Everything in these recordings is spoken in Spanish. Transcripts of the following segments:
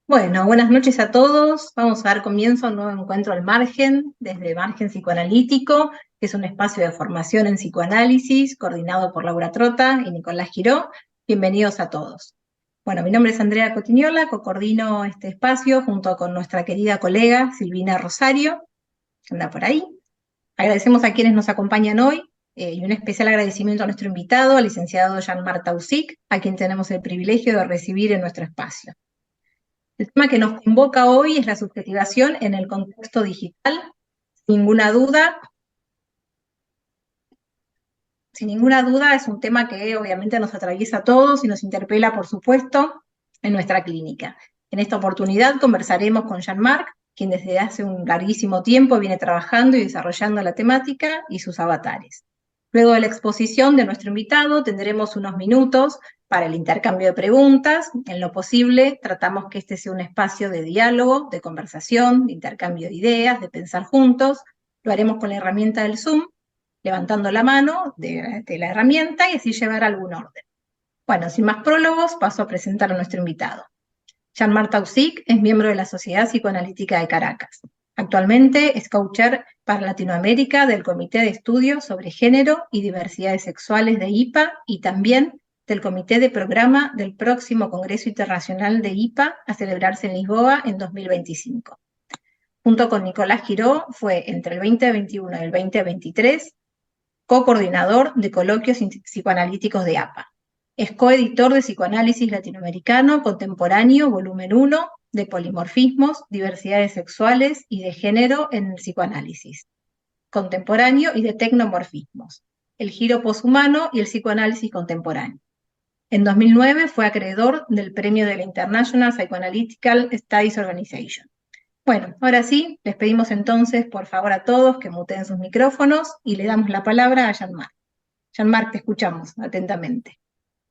Bueno, buenas noches a todos. Vamos a dar comienzo a un nuevo encuentro al Margen, desde Margen Psicoanalítico, que es un espacio de formación en psicoanálisis coordinado por Laura Trota y Nicolás Giró. Bienvenidos a todos. Bueno, mi nombre es Andrea Cotignola, co-coordino este espacio junto con nuestra querida colega Silvina Rosario, que anda por ahí. Agradecemos a quienes nos acompañan hoy y un especial agradecimiento a nuestro invitado, al licenciado Jean-Marc Taussig, a quien tenemos el privilegio de recibir en nuestro espacio. El tema que nos convoca hoy es la subjetivación en el contexto digital. Sin ninguna duda, sin ninguna duda es un tema que obviamente nos atraviesa a todos y nos interpela, por supuesto, en nuestra clínica. En esta oportunidad conversaremos con Jean-Marc, quien desde hace un larguísimo tiempo viene trabajando y desarrollando la temática y sus avatares. Luego de la exposición de nuestro invitado tendremos unos minutos para el intercambio de preguntas. En lo posible tratamos que este sea un espacio de diálogo, de conversación, de intercambio de ideas, de pensar juntos. Lo haremos con la herramienta del Zoom, levantando la mano de la herramienta y así llevar algún orden. Bueno, sin más prólogos, paso a presentar a nuestro invitado. Jean-Marc Taussig es miembro de la Sociedad Psicoanalítica de Caracas. Actualmente es coacher para Latinoamérica del Comité de Estudios sobre Género y Diversidades Sexuales de IPA y también del Comité de Programa del próximo Congreso Internacional de IPA a celebrarse en Lisboa en 2025. Junto con Nicolás Giró fue entre el 2021 y el 2023 co-coordinador de coloquios psicoanalíticos de APA. Es coeditor de Psicoanálisis Latinoamericano Contemporáneo, volumen 1, de polimorfismos, diversidades sexuales y de género en el psicoanálisis contemporáneo y de tecnomorfismos, el giro poshumano y el psicoanálisis contemporáneo. En 2009 fue acreedor del premio de la International Psychoanalytical Studies Organization. Bueno, ahora sí, les pedimos entonces, por favor, a todos que muteen sus micrófonos y le damos la palabra a Jean-Marc. Jean-Marc, te escuchamos atentamente.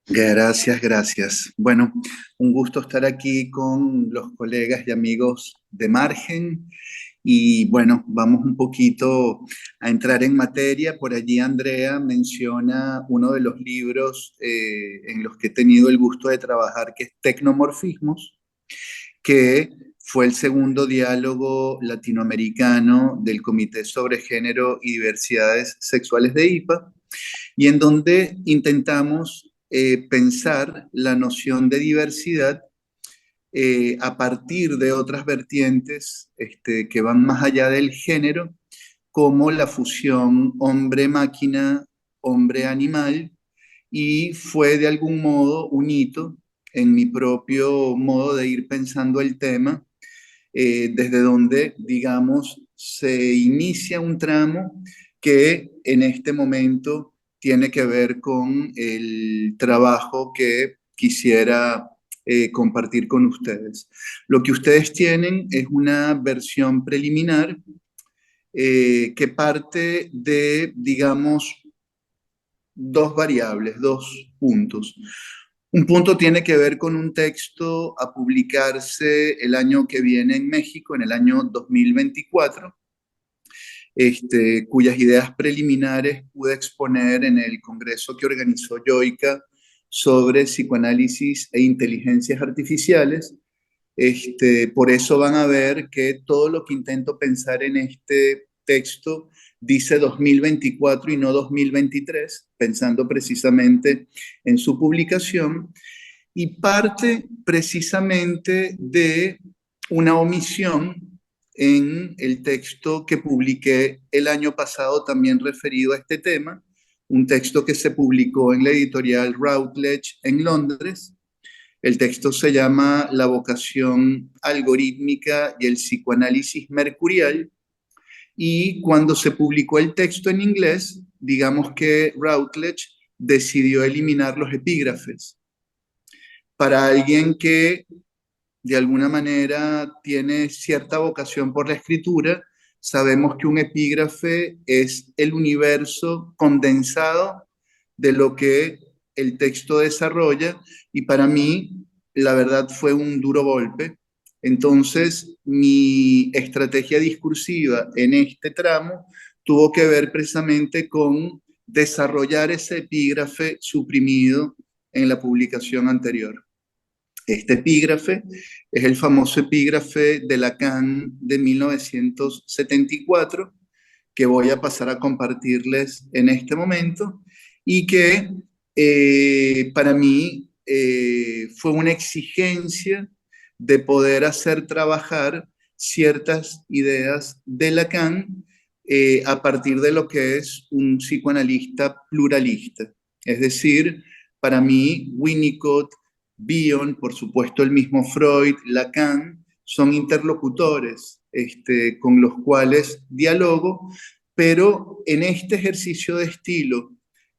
Gracias, gracias. Bueno, un gusto estar aquí con los colegas y amigos de Margen. Y bueno, vamos un poquito a entrar en materia. Por allí Andrea menciona uno de los libros en los que he tenido el gusto de trabajar, que es Tecnomorfismos, que fue el segundo diálogo latinoamericano del Comité sobre Género y Diversidades Sexuales de IPA, y en donde intentamos pensar la noción de diversidad a partir de otras vertientes que van más allá del género, como la fusión hombre-máquina, hombre-animal, y fue de algún modo un hito en mi propio modo de ir pensando el tema, desde donde, digamos, se inicia un tramo que en este momento tiene que ver con el trabajo que quisiera compartir con ustedes. Lo que ustedes tienen es una versión preliminar que parte de, digamos, dos variables, dos puntos. Un punto tiene que ver con un texto a publicarse el año que viene en México, en el año 2024, cuyas ideas preliminares pude exponer en el congreso que organizó Yoica sobre psicoanálisis e inteligencias artificiales. Por eso van a ver que todo lo que intento pensar en este texto dice 2024 y no 2023, pensando precisamente en su publicación, y parte precisamente de una omisión en el texto que publiqué el año pasado también referido a este tema, un texto que se publicó en la editorial Routledge en Londres. El texto se llama La vocación algorítmica y el psicoanálisis mercurial, y cuando se publicó el texto en inglés, digamos que Routledge decidió eliminar los epígrafes. Para alguien que de alguna manera tiene cierta vocación por la escritura, sabemos que un epígrafe es el universo condensado de lo que el texto desarrolla, y para mí la verdad fue un duro golpe. Entonces mi estrategia discursiva en este tramo tuvo que ver precisamente con desarrollar ese epígrafe suprimido en la publicación anterior. Este epígrafe es el famoso epígrafe de Lacan de 1974, que voy a pasar a compartirles en este momento y que para mí fue una exigencia de poder hacer trabajar ciertas ideas de Lacan a partir de lo que es un psicoanalista pluralista. Es decir, para mí, Winnicott, Bion, por supuesto el mismo Freud, Lacan, son interlocutores con los cuales dialogo, pero en este ejercicio de estilo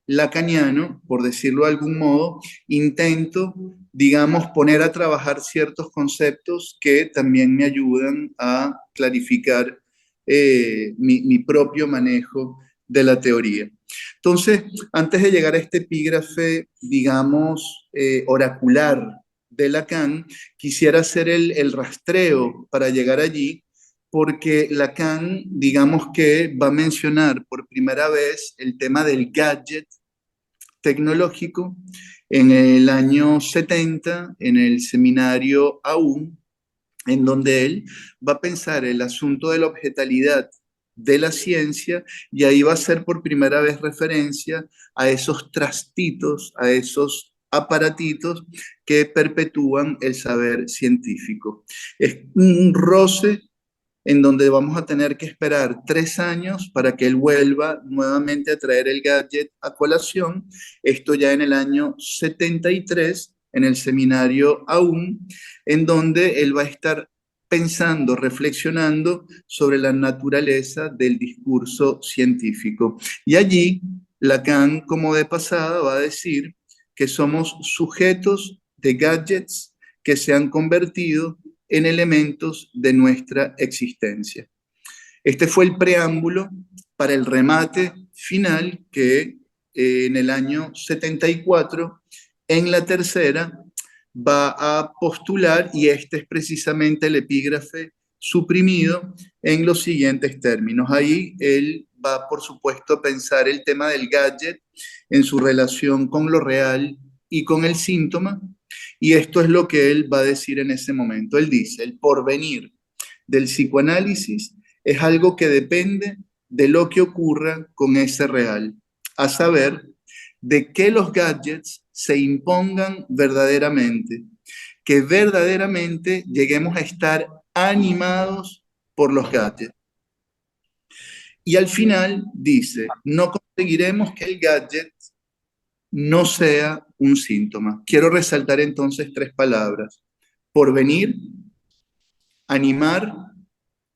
lacaniano, por decirlo de algún modo, intento, digamos, poner a trabajar ciertos conceptos que también me ayudan a clarificar mi propio manejo de la teoría. Entonces, antes de llegar a este epígrafe, digamos, oracular de Lacan, quisiera hacer el rastreo para llegar allí, porque Lacan, digamos que va a mencionar por primera vez el tema del gadget tecnológico en el año 70, en el seminario AUM, en donde él va a pensar el asunto de la objetalidad de la ciencia y ahí va a hacer por primera vez referencia a esos trastitos, a esos aparatitos que perpetúan el saber científico. Es un roce en donde vamos a tener que esperar 3 años para que él vuelva nuevamente a traer el gadget a colación. Esto ya en el año 73, en el seminario AUM, en donde él va a estar pensando, reflexionando sobre la naturaleza del discurso científico. Y allí, Lacan, como de pasada, va a decir que somos sujetos de gadgets que se han convertido en elementos de nuestra existencia. Este fue el preámbulo para el remate final que en el año 74, en la tercera, va a postular, y este es precisamente el epígrafe suprimido en los siguientes términos. Ahí él va, por supuesto, a pensar el tema del gadget en su relación con lo real y con el síntoma, y esto es lo que él va a decir en ese momento. Él dice, el porvenir del psicoanálisis es algo que depende de lo que ocurra con ese real, a saber, de que los gadgets se impongan verdaderamente, que verdaderamente lleguemos a estar animados por los gadgets. Y al final dice, no conseguiremos que el gadget no sea un síntoma. Quiero resaltar entonces 3 palabras: porvenir, animar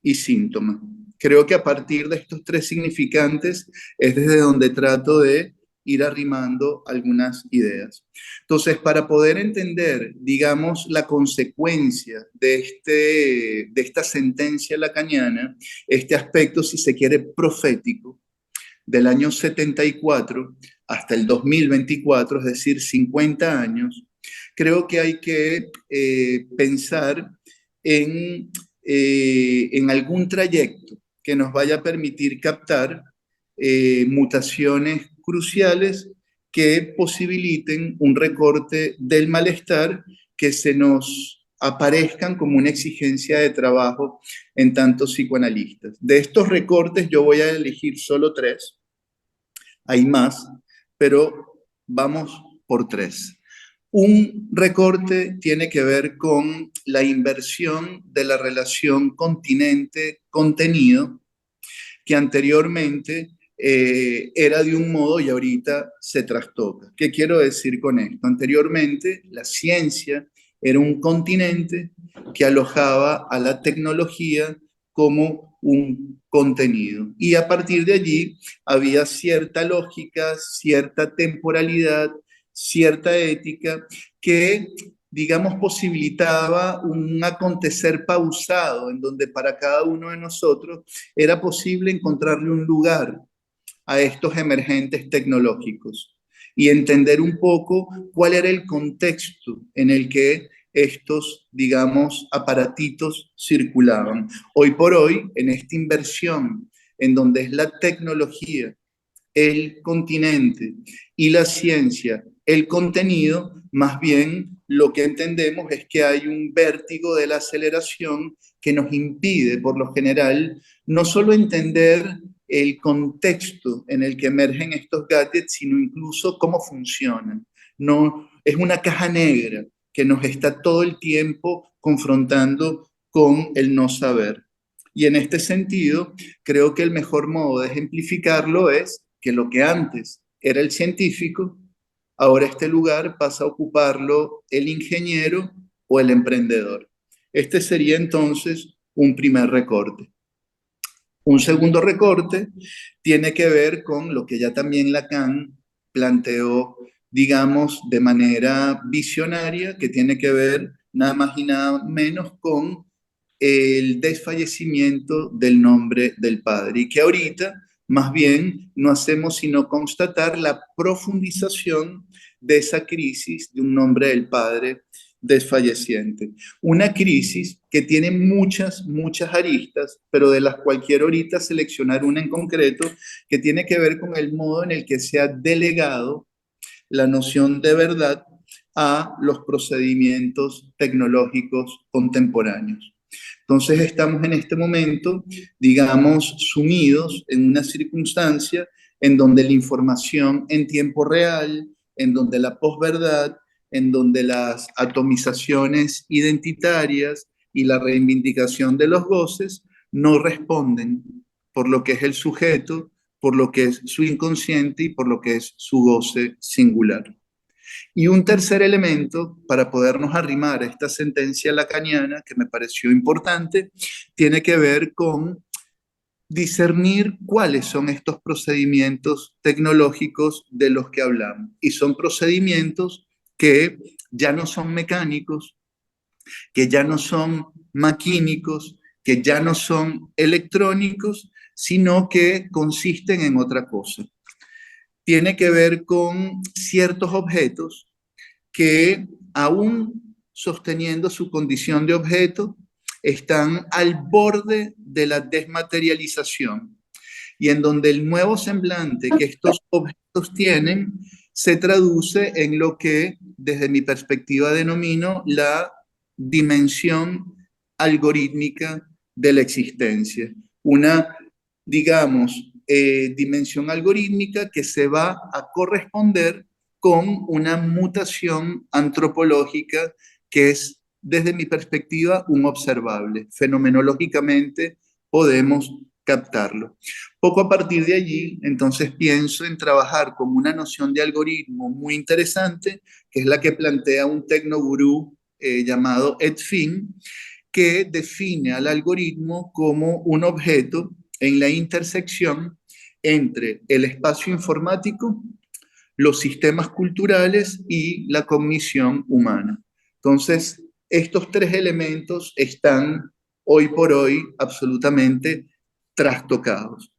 y síntoma. Creo que a partir de estos 3 significantes es desde donde trato de ir arrimando algunas ideas. Entonces, para poder entender, digamos, la consecuencia de esta sentencia lacaniana, este aspecto, si se quiere, profético, del año 74 hasta el 2024, es decir, 50 años, creo que hay que pensar en algún trayecto que nos vaya a permitir captar mutaciones cruciales que posibiliten un recorte del malestar que se nos aparezcan como una exigencia de trabajo en tantos psicoanalistas. De estos recortes yo voy a elegir solo 3, hay más, pero vamos por 3. Un recorte tiene que ver con la inversión de la relación continente-contenido, que anteriormente era de un modo y ahorita se trastoca. ¿Qué quiero decir con esto? Anteriormente la ciencia era un continente que alojaba a la tecnología como un contenido. Y a partir de allí había cierta lógica, cierta temporalidad, cierta ética que, digamos, posibilitaba un acontecer pausado en donde para cada uno de nosotros era posible encontrarle un lugar a estos emergentes tecnológicos y entender un poco cuál era el contexto en el que estos, digamos, aparatitos circulaban. Hoy por hoy, en esta inversión en donde es la tecnología, el continente y la ciencia el contenido, más bien lo que entendemos es que hay un vértigo de la aceleración que nos impide, por lo general, no solo entender el contexto en el que emergen estos gadgets, sino incluso cómo funcionan. No, es una caja negra que nos está todo el tiempo confrontando con el no saber. Y en este sentido, creo que el mejor modo de ejemplificarlo es que lo que antes era el científico, ahora este lugar pasa a ocuparlo el ingeniero o el emprendedor. Este sería entonces un primer recorte. Un segundo recorte tiene que ver con lo que ya también Lacan planteó, digamos, de manera visionaria, que tiene que ver nada más y nada menos con el desfallecimiento del nombre del Padre, y que ahorita más bien no hacemos sino constatar la profundización de esa crisis de un nombre del Padre desfalleciente. Una crisis que tiene muchas aristas, pero de las cuales quiero ahorita seleccionar una en concreto que tiene que ver con el modo en el que se ha delegado la noción de verdad a los procedimientos tecnológicos contemporáneos. Entonces estamos en este momento, digamos, sumidos en una circunstancia en donde la información en tiempo real, en donde la posverdad, en donde las atomizaciones identitarias y la reivindicación de los goces no responden por lo que es el sujeto, por lo que es su inconsciente y por lo que es su goce singular. Y un tercer elemento para podernos arrimar a esta sentencia lacaniana que me pareció importante, tiene que ver con discernir cuáles son estos procedimientos tecnológicos de los que hablamos. Y son procedimientos que ya no son mecánicos, que ya no son maquínicos, que ya no son electrónicos, sino que consisten en otra cosa. Tiene que ver con ciertos objetos que, aún sosteniendo su condición de objeto, están al borde de la desmaterialización, y en donde el nuevo semblante que estos objetos tienen se traduce en lo que desde mi perspectiva denomino la dimensión algorítmica de la existencia. Una, digamos, dimensión algorítmica que se va a corresponder con una mutación antropológica que es, desde mi perspectiva, un observable. Fenomenológicamente podemos captarlo. Poco a partir de allí, entonces pienso en trabajar con una noción de algoritmo muy interesante, que es la que plantea un tecnogurú llamado Ed Finn, que define al algoritmo como un objeto en la intersección entre el espacio informático, los sistemas culturales y la cognición humana. Entonces, estos tres elementos están hoy por hoy absolutamente trastocados.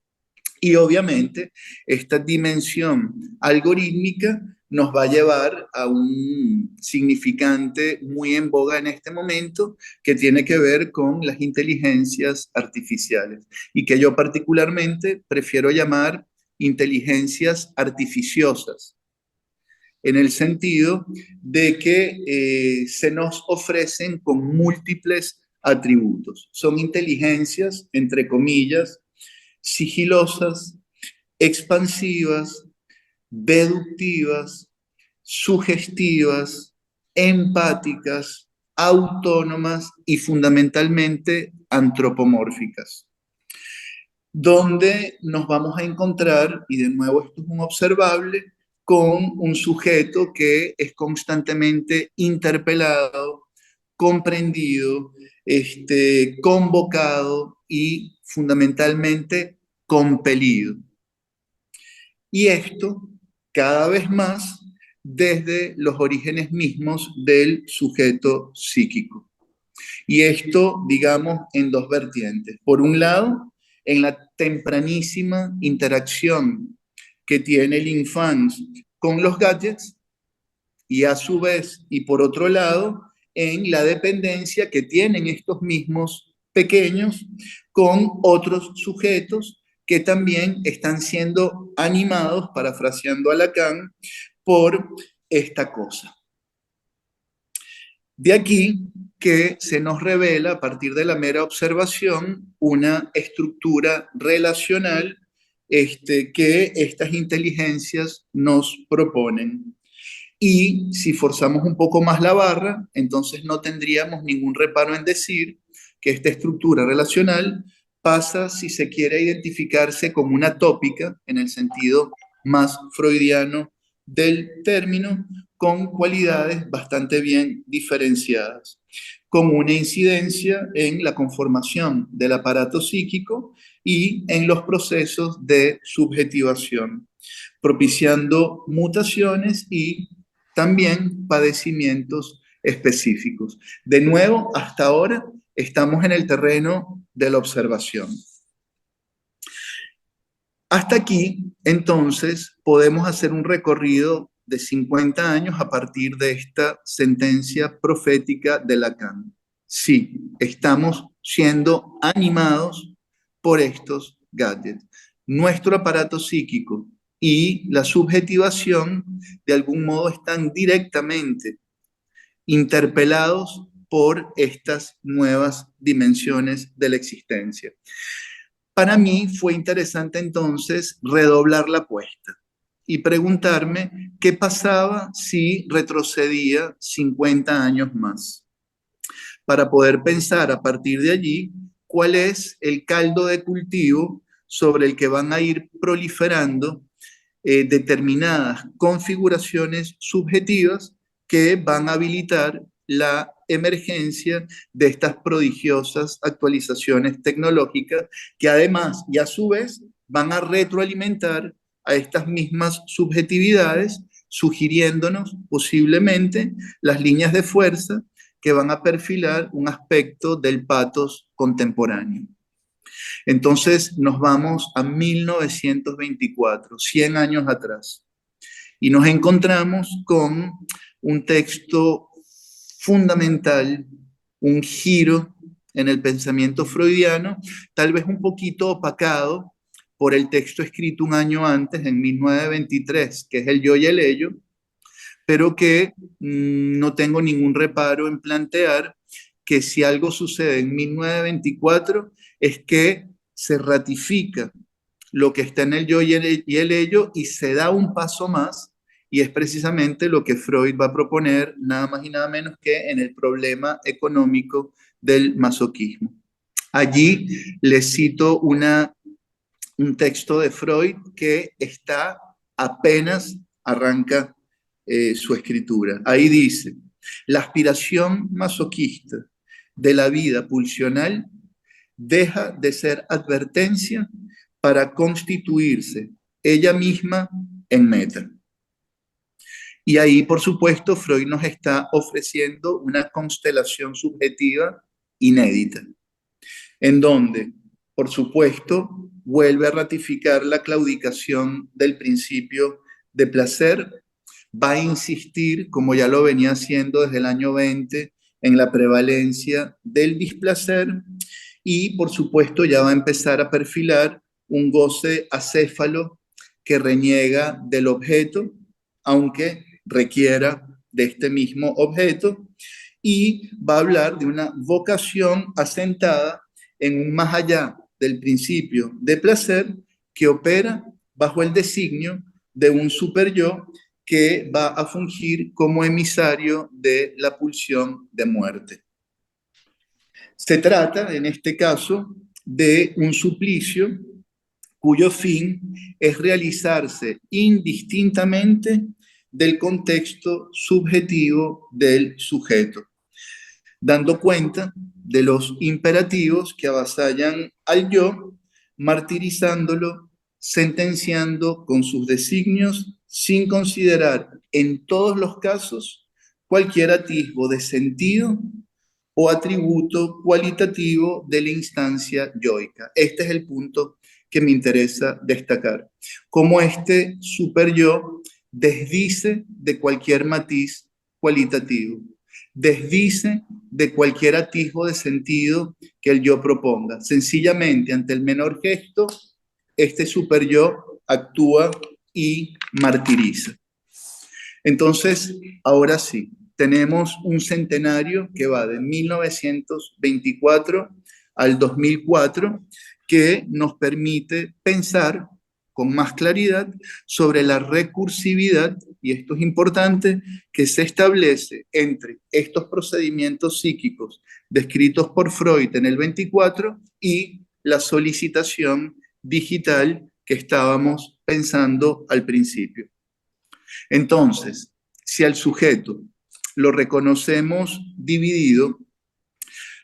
Y obviamente esta dimensión algorítmica nos va a llevar a un significante muy en boga en este momento que tiene que ver con las inteligencias artificiales y que yo particularmente prefiero llamar inteligencias artificiosas, en el sentido de que se nos ofrecen con múltiples atributos. Son inteligencias, entre comillas, sigilosas, expansivas, deductivas, sugestivas, empáticas, autónomas y fundamentalmente antropomórficas, donde nos vamos a encontrar, y de nuevo esto es un observable, con un sujeto que es constantemente interpelado, comprendido, convocado y fundamentalmente compelido. Y esto cada vez más desde los orígenes mismos del sujeto psíquico. Y esto, digamos, en dos vertientes. Por un lado, en la tempranísima interacción que tiene el infante con los gadgets, y a su vez, y por otro lado, en la dependencia que tienen estos mismos pequeños con otros sujetos que también están siendo animados, parafraseando a Lacan, por esta cosa. De aquí que se nos revela, a partir de la mera observación, una estructura relacional que estas inteligencias nos proponen. Y si forzamos un poco más la barra, entonces no tendríamos ningún reparo en decir que esta estructura relacional pasa, si se quiere, identificarse como una tópica, en el sentido más freudiano del término, con cualidades bastante bien diferenciadas, con una incidencia en la conformación del aparato psíquico y en los procesos de subjetivación, propiciando mutaciones y también padecimientos específicos. De nuevo, hasta ahora estamos en el terreno de la observación. Hasta aquí, entonces, podemos hacer un recorrido de 50 años a partir de esta sentencia profética de Lacan. Sí, estamos siendo animados por estos gadgets. Nuestro aparato psíquico y la subjetivación de algún modo están directamente interpelados por estas nuevas dimensiones de la existencia. Para mí fue interesante entonces redoblar la apuesta y preguntarme qué pasaba si retrocedía 50 años más, para poder pensar a partir de allí cuál es el caldo de cultivo sobre el que van a ir proliferando determinadas configuraciones subjetivas que van a habilitar la emergencia de estas prodigiosas actualizaciones tecnológicas que además y a su vez van a retroalimentar a estas mismas subjetividades, sugiriéndonos posiblemente las líneas de fuerza que van a perfilar un aspecto del patos contemporáneo. Entonces nos vamos a 1924, 100 años atrás, y nos encontramos con un texto fundamental, un giro en el pensamiento freudiano, tal vez un poquito opacado por el texto escrito un año antes, en 1923, que es el Yo y el Ello, pero que no tengo ningún reparo en plantear que si algo sucede en 1924 es que se ratifica lo que está en el yo y el ello y se da un paso más, y es precisamente lo que Freud va a proponer nada más y nada menos que en el problema económico del masoquismo. Allí les cito un texto de Freud que está apenas arranca su escritura. Ahí dice: la aspiración masoquista de la vida pulsional deja de ser advertencia para constituirse ella misma en meta. Y ahí, por supuesto, Freud nos está ofreciendo una constelación subjetiva inédita, en donde, por supuesto, vuelve a ratificar la claudicación del principio de placer, va a insistir, como ya lo venía haciendo desde el año 20, en la prevalencia del displacer y, por supuesto, ya va a empezar a perfilar un goce acéfalo que reniega del objeto, aunque requiera de este mismo objeto, y va a hablar de una vocación asentada en un más allá del principio de placer que opera bajo el designio de un superyo que va a fungir como emisario de la pulsión de muerte. Se trata, en este caso, de un suplicio cuyo fin es realizarse indistintamente del contexto subjetivo del sujeto, dando cuenta de los imperativos que avasallan al yo, martirizándolo, sentenciando con sus designios, sin considerar en todos los casos cualquier atisbo de sentido o atributo cualitativo de la instancia yoica. Este es el punto que me interesa destacar. Cómo este superyo desdice de cualquier matiz cualitativo, desdice de cualquier atisbo de sentido que el yo proponga. Sencillamente, ante el menor gesto, este superyo actúa y martiriza. Entonces, ahora sí, tenemos un centenario que va de 1924 al 2004, que nos permite pensar con más claridad sobre la recursividad, y esto es importante, que se establece entre estos procedimientos psíquicos descritos por Freud en el 24 y la solicitación digital que estábamos pensando al principio. Entonces, si al sujeto lo reconocemos dividido,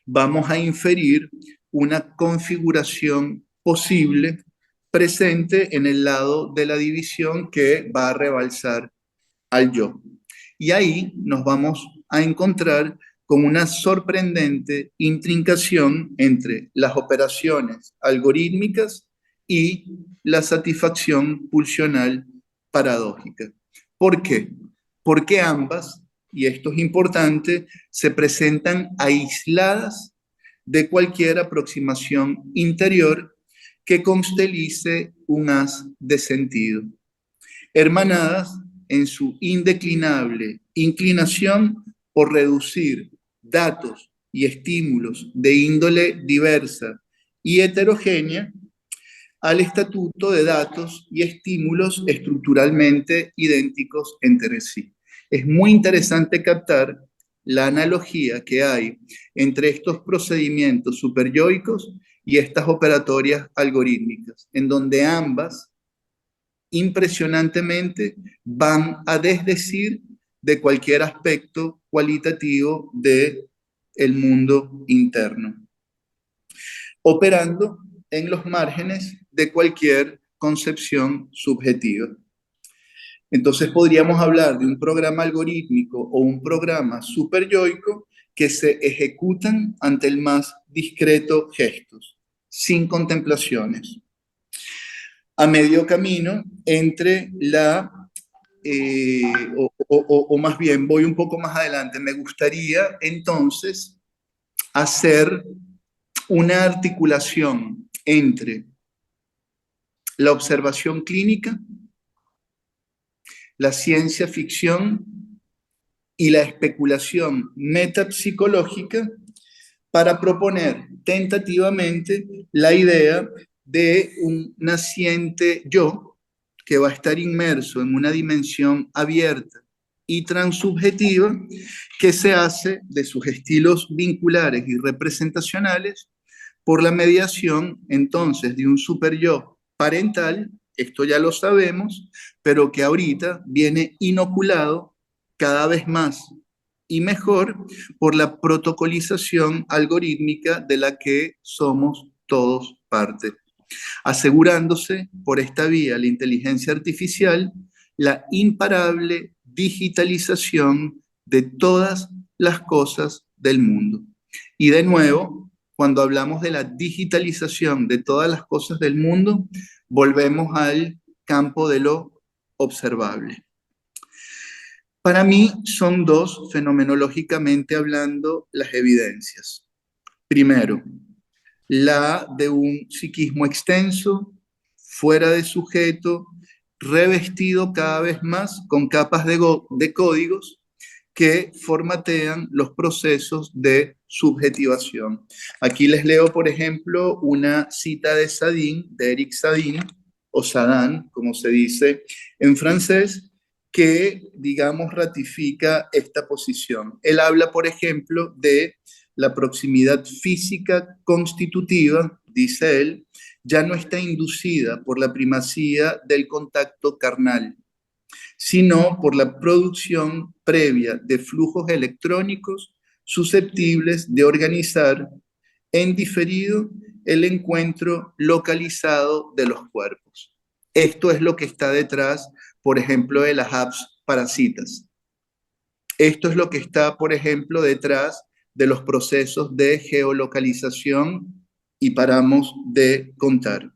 vamos a inferir una configuración posible presente en el lado de la división que va a rebalsar al yo. Y ahí nos vamos a encontrar con una sorprendente intrincación entre las operaciones algorítmicas y la satisfacción pulsional paradójica. ¿Por qué? Porque ambas, y esto es importante, se presentan aisladas de cualquier aproximación interior que constelice un haz de sentido, hermanadas en su indeclinable inclinación por reducir datos y estímulos de índole diversa y heterogénea al estatuto de datos y estímulos estructuralmente idénticos entre sí. Es muy interesante captar la analogía que hay entre estos procedimientos superyoicos y estas operatorias algorítmicas, en donde ambas impresionantemente van a desdecir de cualquier aspecto cualitativo del mundo interno, operando en los márgenes de cualquier concepción subjetiva. Entonces podríamos hablar de un programa algorítmico o un programa superyoico que se ejecutan ante el más discreto gestos, sin contemplaciones, a medio camino entre la, o más bien voy un poco más adelante, me gustaría entonces hacer una articulación entre la observación clínica, la ciencia ficción y la especulación metapsicológica para proponer tentativamente la idea de un naciente yo que va a estar inmerso en una dimensión abierta y transubjetiva que se hace de sus estilos vinculares y representacionales por la mediación entonces de un superyo parental, esto ya lo sabemos, pero que ahorita viene inoculado cada vez más y mejor por la protocolización algorítmica de la que somos todos parte, asegurándose por esta vía la inteligencia artificial la imparable digitalización de todas las cosas del mundo. Y de nuevo, cuando hablamos de la digitalización de todas las cosas del mundo, volvemos al campo de lo observable. Para mí son dos, fenomenológicamente hablando, las evidencias. Primero, la de un psiquismo extenso, fuera de sujeto, revestido cada vez más con capas de códigos que formatean los procesos de subjetivación. Aquí les leo, por ejemplo, una cita de Sadin, de Eric Sadin, o Sadan, como se dice en francés, que, digamos, ratifica esta posición. Él habla, por ejemplo, de la proximidad física constitutiva, dice él, ya no está inducida por la primacía del contacto carnal, sino por la producción previa de flujos electrónicos susceptibles de organizar en diferido el encuentro localizado de los cuerpos. Esto es lo que está detrás, por ejemplo, de las apps para citas. Esto es lo que está, por ejemplo, detrás de los procesos de geolocalización y paramos de contar.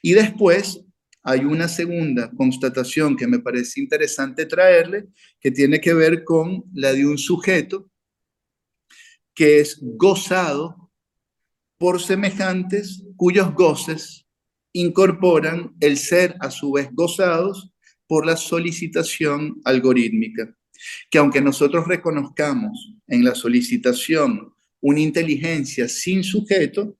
Y después hay una segunda constatación que me parece interesante traerle, que tiene que ver con la de un sujeto que es gozado por semejantes cuyos goces incorporan el ser a su vez gozados por la solicitación algorítmica, que aunque nosotros reconozcamos en la solicitación una inteligencia sin sujeto,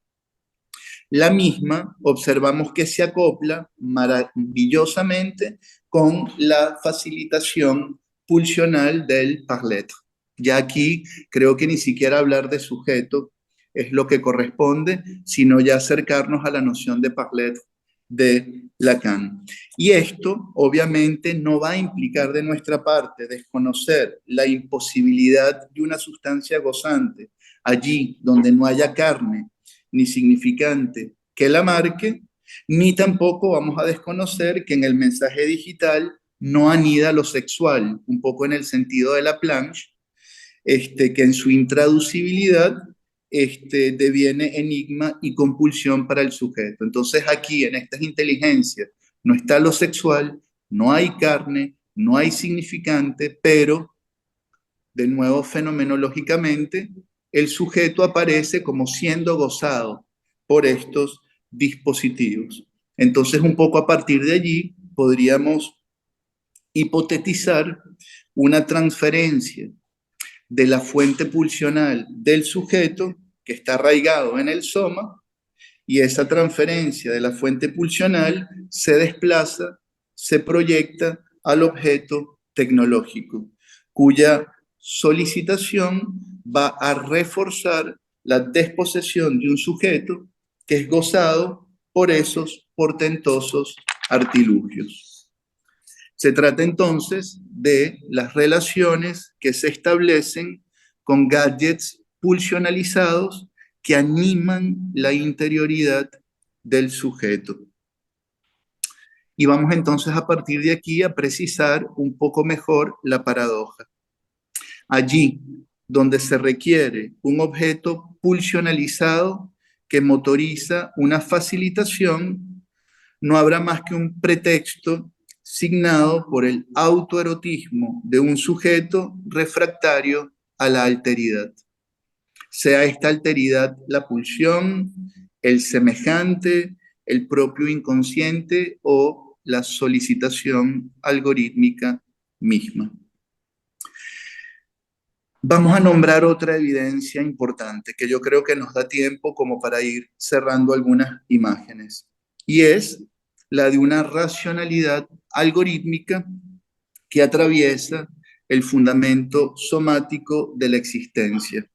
la misma observamos que se acopla maravillosamente con la facilitación pulsional del parler. Ya aquí creo que ni siquiera hablar de sujeto es lo que corresponde, sino ya acercarnos a la noción de parler de Lacan. Y esto obviamente no va a implicar de nuestra parte desconocer la imposibilidad de una sustancia gozante allí donde no haya carne ni significante que la marque, ni tampoco vamos a desconocer que en el mensaje digital no anida lo sexual, un poco en el sentido de la planche, que en su intraducibilidad deviene enigma y compulsión para el sujeto. Entonces aquí en estas inteligencias no está lo sexual, no hay carne, no hay significante, pero de nuevo fenomenológicamente el sujeto aparece como siendo gozado por estos dispositivos. Entonces un poco a partir de allí podríamos hipotetizar una transferencia de la fuente pulsional del sujeto que está arraigado en el soma, y esa transferencia de la fuente pulsional se desplaza, se proyecta al objeto tecnológico, cuya solicitación va a reforzar la desposesión de un sujeto que es gozado por esos portentosos artilugios. Se trata entonces de las relaciones que se establecen con gadgets pulsionalizados que animan la interioridad del sujeto. Y vamos entonces a partir de aquí a precisar un poco mejor la paradoja. Allí donde se requiere un objeto pulsionalizado que motoriza una facilitación, no habrá más que un pretexto signado por el autoerotismo de un sujeto refractario a la alteridad. Sea esta alteridad la pulsión, el semejante, el propio inconsciente o la solicitación algorítmica misma. Vamos a nombrar otra evidencia importante que yo creo que nos da tiempo como para ir cerrando algunas imágenes, y es la de una racionalidad algorítmica que atraviesa el fundamento somático de la existencia,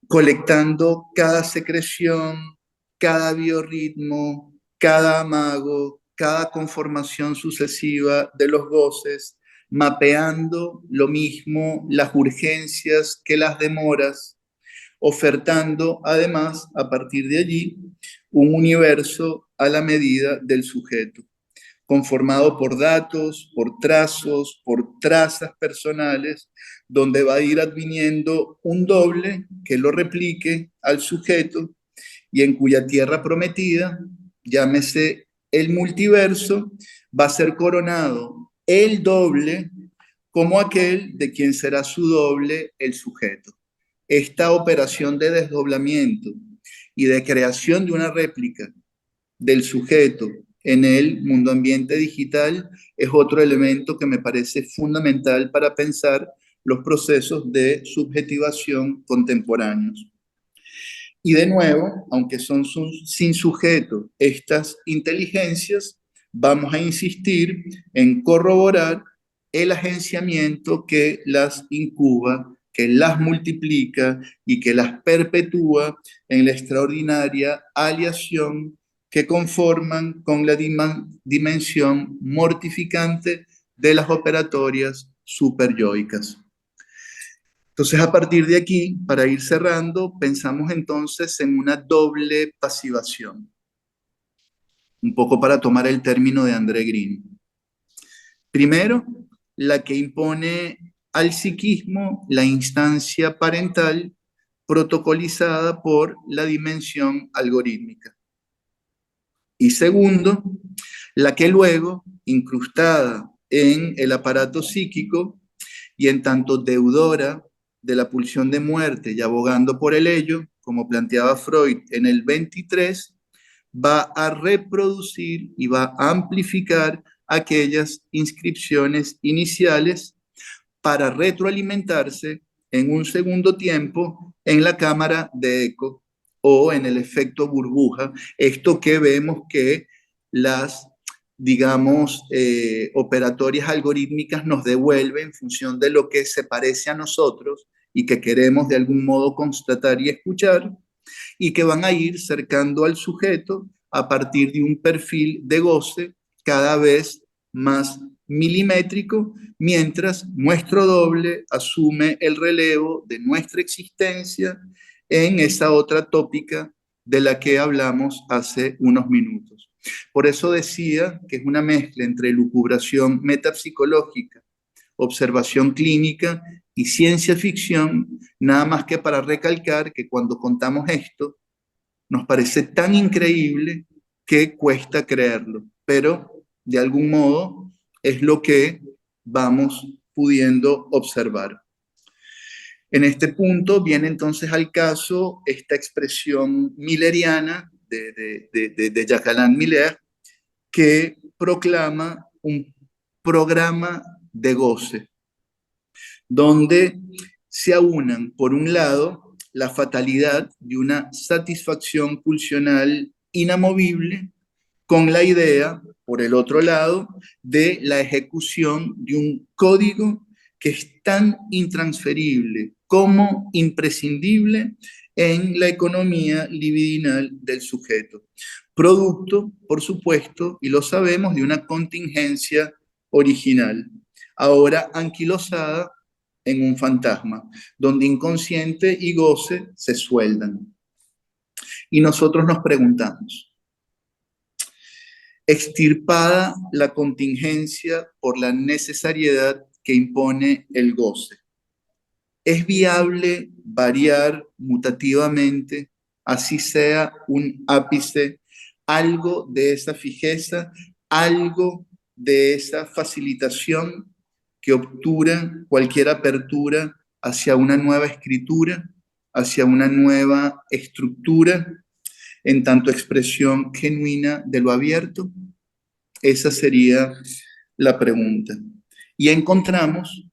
colectando cada secreción, cada biorritmo, cada amago, cada conformación sucesiva de los goces, mapeando lo mismo las urgencias que las demoras, ofertando además a partir de allí un universo a la medida del sujeto, conformado por datos, por trazos, por trazas personales, donde va a ir adviniendo un doble que lo replique al sujeto y en cuya tierra prometida, llámese el multiverso, va a ser coronado el doble como aquel de quien será su doble el sujeto. Esta operación de desdoblamiento y de creación de una réplica del sujeto en el mundo ambiente digital es otro elemento que me parece fundamental para pensar los procesos de subjetivación contemporáneos. Y de nuevo, aunque son sin sujeto estas inteligencias, vamos a insistir en corroborar el agenciamiento que las incuba, que las multiplica y que las perpetúa en la extraordinaria aleación que conforman con la dimensión mortificante de las operatorias superyoicas. Entonces, a partir de aquí, para ir cerrando, pensamos entonces en una doble pasivación, un poco para tomar el término de André Green. Primero, la que impone al psiquismo la instancia parental protocolizada por la dimensión algorítmica. Y segundo, la que luego, incrustada en el aparato psíquico y en tanto deudora de la pulsión de muerte y abogando por el ello, como planteaba Freud en el 23, va a reproducir y va a amplificar aquellas inscripciones iniciales para retroalimentarse en un segundo tiempo en la cámara de eco o en el efecto burbuja. Esto que vemos que las, digamos, operatorias algorítmicas nos devuelven en función de lo que se parece a nosotros y que queremos de algún modo constatar y escuchar, y que van a ir cercando al sujeto a partir de un perfil de goce cada vez más milimétrico, mientras nuestro doble asume el relevo de nuestra existencia en esa otra tópica de la que hablamos hace unos minutos. Por eso decía que es una mezcla entre lucubración metapsicológica, observación clínica y ciencia ficción, nada más que para recalcar que cuando contamos esto, nos parece tan increíble que cuesta creerlo, pero de algún modo es lo que vamos pudiendo observar. En este punto viene entonces al caso esta expresión milleriana de Jacques Alain Miller, que proclama un programa de goce, donde se aunan, por un lado, la fatalidad de una satisfacción pulsional inamovible con la idea, por el otro lado, de la ejecución de un código que es tan intransferible como imprescindible en la economía libidinal del sujeto. Producto, por supuesto, y lo sabemos, de una contingencia original, ahora anquilosada en un fantasma, donde inconsciente y goce se sueldan. Y nosotros nos preguntamos, extirpada la contingencia por la necesariedad que impone el goce, ¿es viable variar mutativamente, así sea un ápice, algo de esa fijeza, algo de esa facilitación que obtura cualquier apertura hacia una nueva escritura, hacia una nueva estructura, en tanto expresión genuina de lo abierto? Esa sería la pregunta. Y encontramos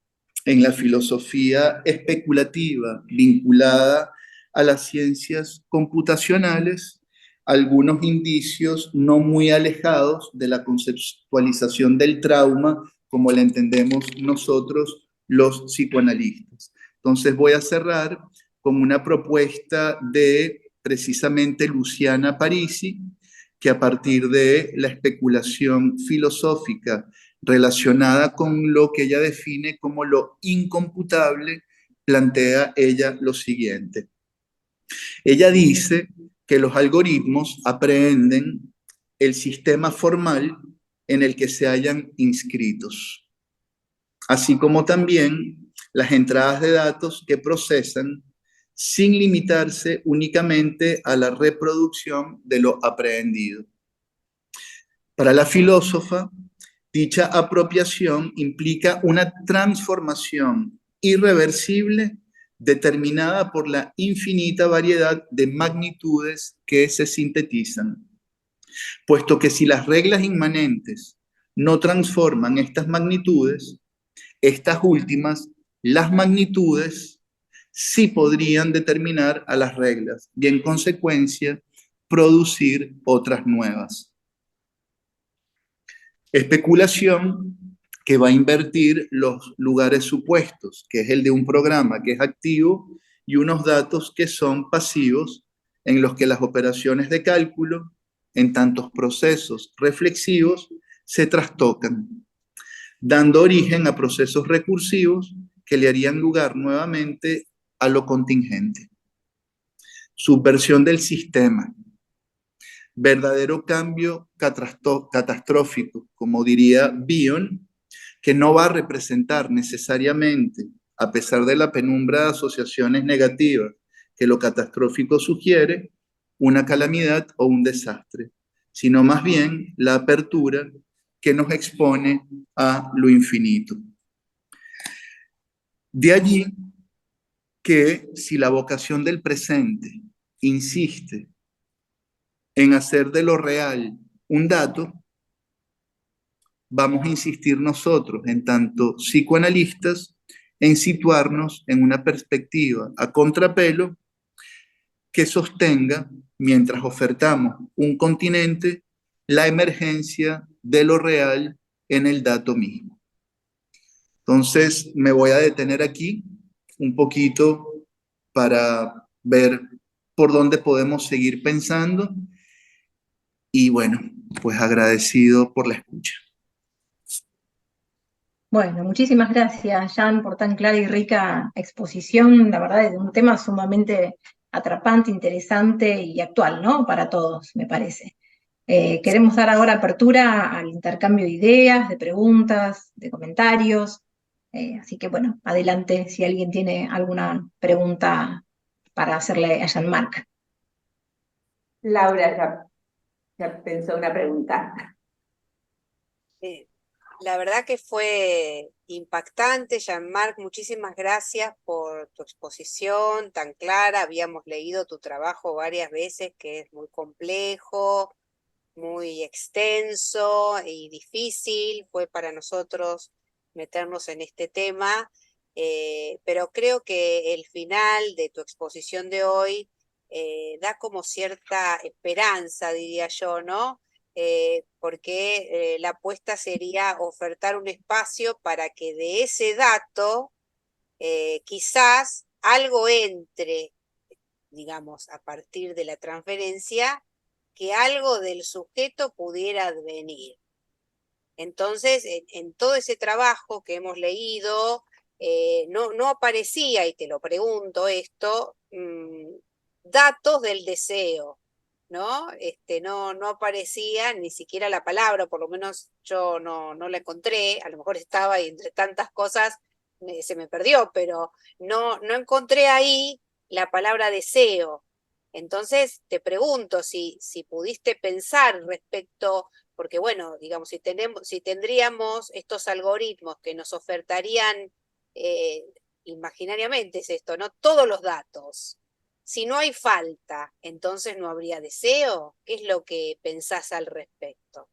en la filosofía especulativa vinculada a las ciencias computacionales algunos indicios no muy alejados de la conceptualización del trauma como la entendemos nosotros los psicoanalistas. Entonces voy a cerrar con una propuesta de precisamente Luciana Parisi, que a partir de la especulación filosófica relacionada con lo que ella define como lo incomputable, plantea ella lo siguiente. Ella dice que los algoritmos aprehenden el sistema formal en el que se hayan inscritos, así como también las entradas de datos que procesan sin limitarse únicamente a la reproducción de lo aprehendido. Para la filósofa, dicha apropiación implica una transformación irreversible determinada por la infinita variedad de magnitudes que se sintetizan, puesto que si las reglas inmanentes no transforman estas magnitudes, estas últimas, las magnitudes, sí podrían determinar a las reglas y en consecuencia producir otras nuevas. Especulación que va a invertir los lugares supuestos, que es el de un programa que es activo y unos datos que son pasivos, en los que las operaciones de cálculo, en tantos procesos reflexivos, se trastocan, dando origen a procesos recursivos que le harían lugar nuevamente a lo contingente. Subversión del sistema. Verdadero cambio catastrófico, como diría Bion, que no va a representar necesariamente, a pesar de la penumbra de asociaciones negativas que lo catastrófico sugiere, una calamidad o un desastre, sino más bien la apertura que nos expone a lo infinito. De allí que si la vocación del presente insiste en hacer de lo real un dato, vamos a insistir nosotros, en tanto psicoanalistas, en situarnos en una perspectiva a contrapelo que sostenga, mientras ofertamos un continente, la emergencia de lo real en el dato mismo. Entonces, me voy a detener aquí un poquito para ver por dónde podemos seguir pensando y bueno, pues agradecido por la escucha. Bueno, muchísimas gracias, Jan, por tan clara y rica exposición. La verdad es un tema sumamente atrapante, interesante y actual, ¿no? Para todos, me parece. Queremos dar ahora apertura al intercambio de ideas, de preguntas, de comentarios. Así que, bueno, adelante si alguien tiene alguna pregunta para hacerle a Jean-Marc. Laura ya pensó una pregunta. La verdad que fue impactante, Jean-Marc, muchísimas gracias por tu exposición tan clara. Habíamos leído tu trabajo varias veces, que es muy complejo, muy extenso y difícil. Fue para nosotros meternos en este tema, pero creo que el final de tu exposición de hoy da como cierta esperanza, diría yo, ¿no? Porque la apuesta sería ofertar un espacio para que de ese dato quizás algo entre, digamos, a partir de la transferencia, que algo del sujeto pudiera advenir. Entonces, en todo ese trabajo que hemos leído, no aparecía, y te lo pregunto esto, datos del deseo, ¿no? No aparecía ni siquiera la palabra, por lo menos yo no la encontré, a lo mejor estaba y entre tantas cosas se me perdió, pero no encontré ahí la palabra deseo. Entonces te pregunto si pudiste pensar respecto, porque bueno, digamos, si tendríamos estos algoritmos que nos ofertarían, imaginariamente es esto, ¿no? Todos los datos. Si no hay falta, entonces no habría deseo. ¿Qué es lo que pensás al respecto?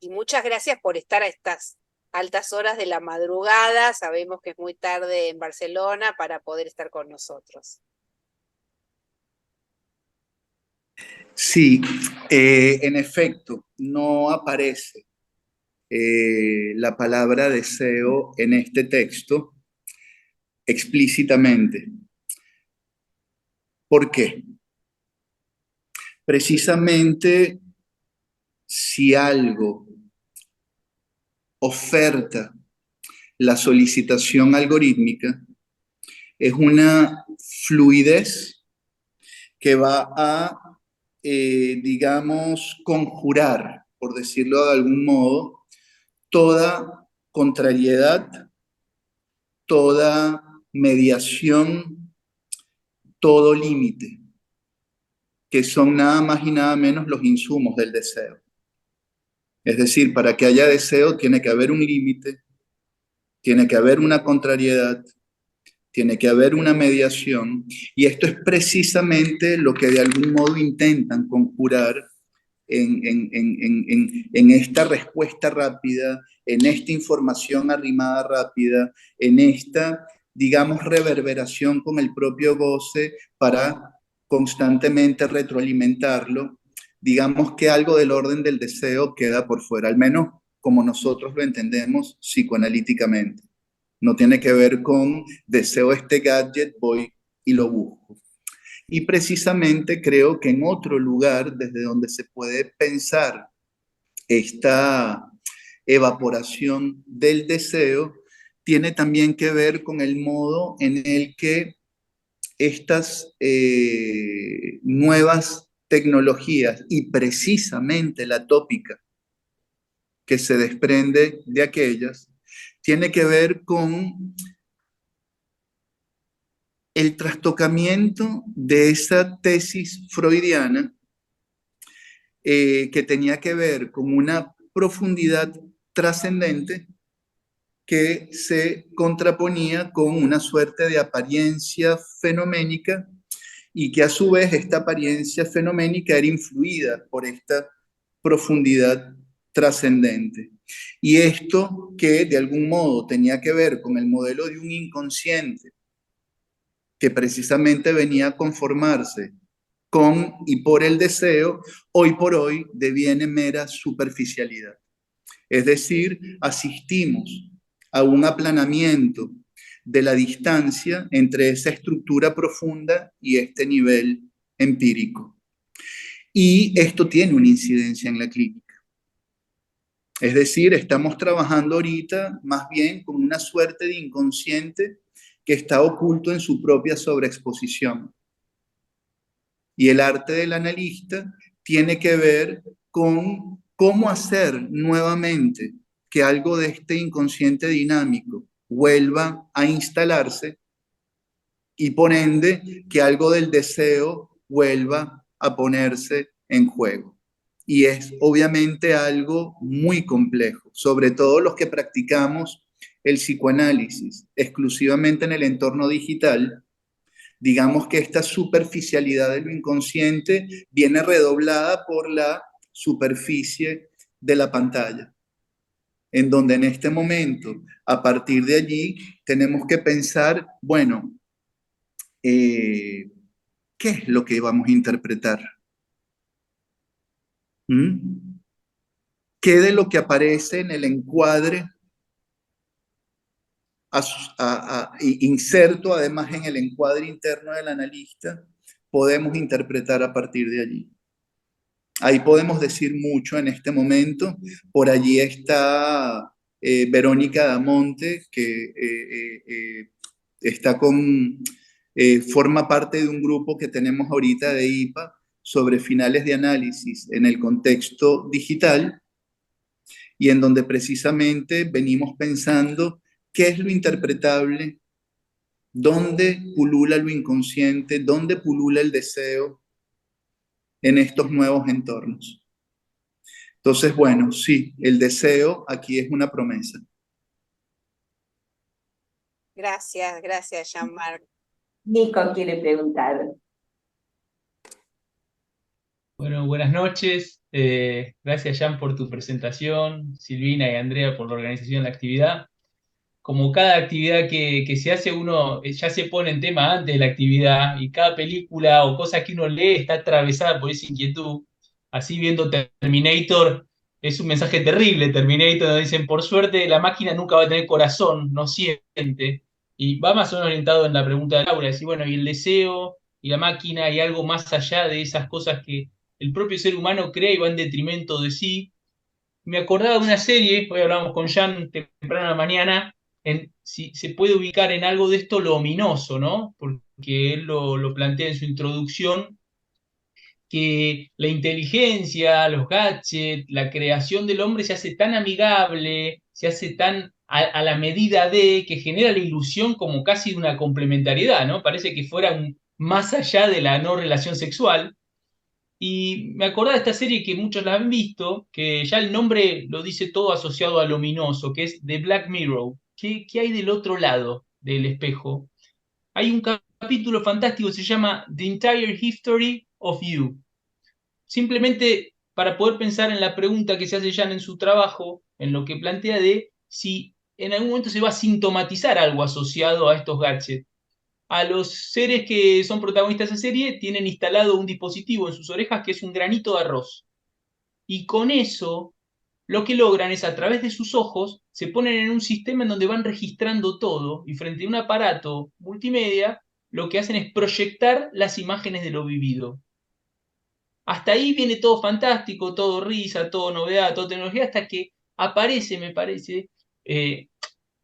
Y muchas gracias por estar a estas altas horas de la madrugada. Sabemos que es muy tarde en Barcelona para poder estar con nosotros. Sí, en efecto, no aparece la palabra deseo en este texto explícitamente. ¿Por qué? Precisamente si algo oferta la solicitación algorítmica, es una fluidez que va a, digamos, conjurar, por decirlo de algún modo, toda contrariedad, toda mediación, todo límite, que son nada más y nada menos los insumos del deseo. Es decir, para que haya deseo tiene que haber un límite, tiene que haber una contrariedad, tiene que haber una mediación, y esto es precisamente lo que de algún modo intentan conjurar en esta respuesta rápida, en esta información arrimada rápida, en esta, digamos, reverberación con el propio goce para constantemente retroalimentarlo. Digamos que algo del orden del deseo queda por fuera, al menos como nosotros lo entendemos psicoanalíticamente. No tiene que ver con deseo este gadget, voy y lo busco. Y precisamente creo que en otro lugar desde donde se puede pensar esta evaporación del deseo tiene también que ver con el modo en el que estas nuevas tecnologías y precisamente la tópica que se desprende de aquellas tiene que ver con el trastocamiento de esa tesis freudiana que tenía que ver con una profundidad trascendente que se contraponía con una suerte de apariencia fenoménica y que a su vez esta apariencia fenoménica era influida por esta profundidad trascendente. Y esto que de algún modo tenía que ver con el modelo de un inconsciente que precisamente venía a conformarse con y por el deseo, hoy por hoy deviene mera superficialidad. Es decir, asistimos a un aplanamiento de la distancia entre esa estructura profunda y este nivel empírico. Y esto tiene una incidencia en la clínica. Es decir, estamos trabajando ahorita más bien con una suerte de inconsciente que está oculto en su propia sobreexposición. Y el arte del analista tiene que ver con cómo hacer nuevamente que algo de este inconsciente dinámico vuelva a instalarse y por ende que algo del deseo vuelva a ponerse en juego. Y es obviamente algo muy complejo, sobre todo los que practicamos el psicoanálisis exclusivamente en el entorno digital. Digamos que esta superficialidad de lo inconsciente viene redoblada por la superficie de la pantalla, en donde en este momento, a partir de allí, tenemos que pensar, bueno, ¿qué es lo que vamos a interpretar? ¿Qué de lo que aparece en el encuadre, inserto además en el encuadre interno del analista, podemos interpretar a partir de allí? Ahí podemos decir mucho en este momento. Por allí está Verónica Damonte, que está forma parte de un grupo que tenemos ahorita de IPA sobre finales de análisis en el contexto digital y en donde precisamente venimos pensando qué es lo interpretable, dónde pulula lo inconsciente, dónde pulula el deseo en estos nuevos entornos. Entonces, bueno, sí, el deseo aquí es una promesa. Gracias, Jean-Marc. Nico quiere preguntar. Bueno, buenas noches. Gracias, Jan, por tu presentación, Silvina y Andrea por la organización de la actividad. Como cada actividad que se hace, uno ya se pone en tema antes de la actividad y cada película o cosa que uno lee está atravesada por esa inquietud. Así viendo Terminator, es un mensaje terrible, Terminator, donde dicen, por suerte la máquina nunca va a tener corazón, no siente. Y va más o menos orientado en la pregunta de Laura, decir, bueno, y el deseo y la máquina y algo más allá de esas cosas que el propio ser humano crea y va en detrimento de sí. Me acordaba de una serie, hoy hablamos con Jan temprano en la mañana, si se puede ubicar en algo de esto lo ominoso, ¿no? Porque él lo plantea en su introducción, que la inteligencia, los gadgets, la creación del hombre se hace tan amigable, se hace tan a la medida de, que genera la ilusión como casi de una complementariedad, ¿no? Parece que fuera más allá de la no relación sexual. Y me acordaba de esta serie que muchos la han visto, que ya el nombre lo dice todo asociado a lo ominoso, que es The Black Mirror. ¿Qué hay del otro lado del espejo? Hay un capítulo fantástico, se llama The Entire History of You. Simplemente para poder pensar en la pregunta que se hace Jan en su trabajo, en lo que plantea de si en algún momento se va a sintomatizar algo asociado a estos gadgets. A los seres que son protagonistas de esa serie tienen instalado un dispositivo en sus orejas que es un granito de arroz. Y con eso lo que logran es, a través de sus ojos, se ponen en un sistema en donde van registrando todo y frente a un aparato multimedia, lo que hacen es proyectar las imágenes de lo vivido. Hasta ahí viene todo fantástico, todo risa, todo novedad, todo tecnología, hasta que aparece, me parece,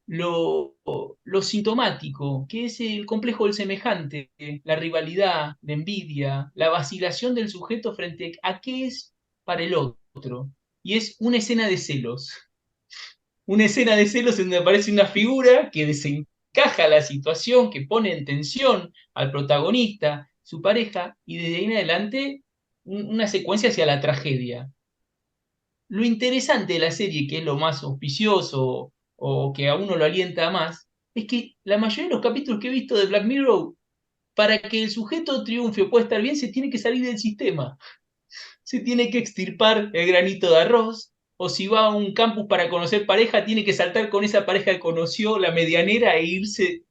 lo sintomático, que es el complejo del semejante, la rivalidad, la envidia, la vacilación del sujeto frente a qué es para el otro. Y es una escena de celos. Una escena de celos en donde aparece una figura que desencaja la situación, que pone en tensión al protagonista, su pareja, y desde ahí en adelante una secuencia hacia la tragedia. Lo interesante de la serie, que es lo más auspicioso o que a uno lo alienta más, es que la mayoría de los capítulos que he visto de Black Mirror, para que el sujeto triunfe o pueda estar bien, se tiene que salir del sistema. Se tiene que extirpar el granito de arroz, o si va a un campus para conocer pareja, tiene que saltar con esa pareja que conoció, la medianera, e irse.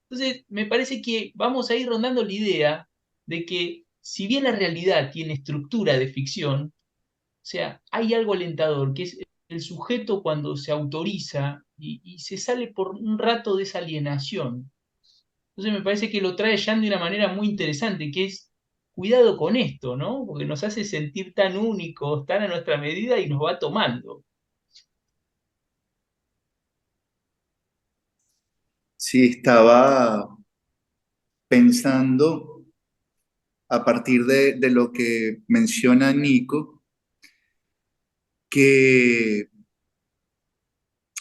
Entonces, me parece que vamos a ir rondando la idea de que si bien la realidad tiene estructura de ficción, o sea, hay algo alentador, que es el sujeto cuando se autoriza y se sale por un rato de esa alienación. Entonces me parece que lo trae Jan de una manera muy interesante, que es cuidado con esto, ¿no? Porque nos hace sentir tan únicos, tan a nuestra medida y nos va tomando. Sí, estaba pensando a partir de lo que menciona Nico, que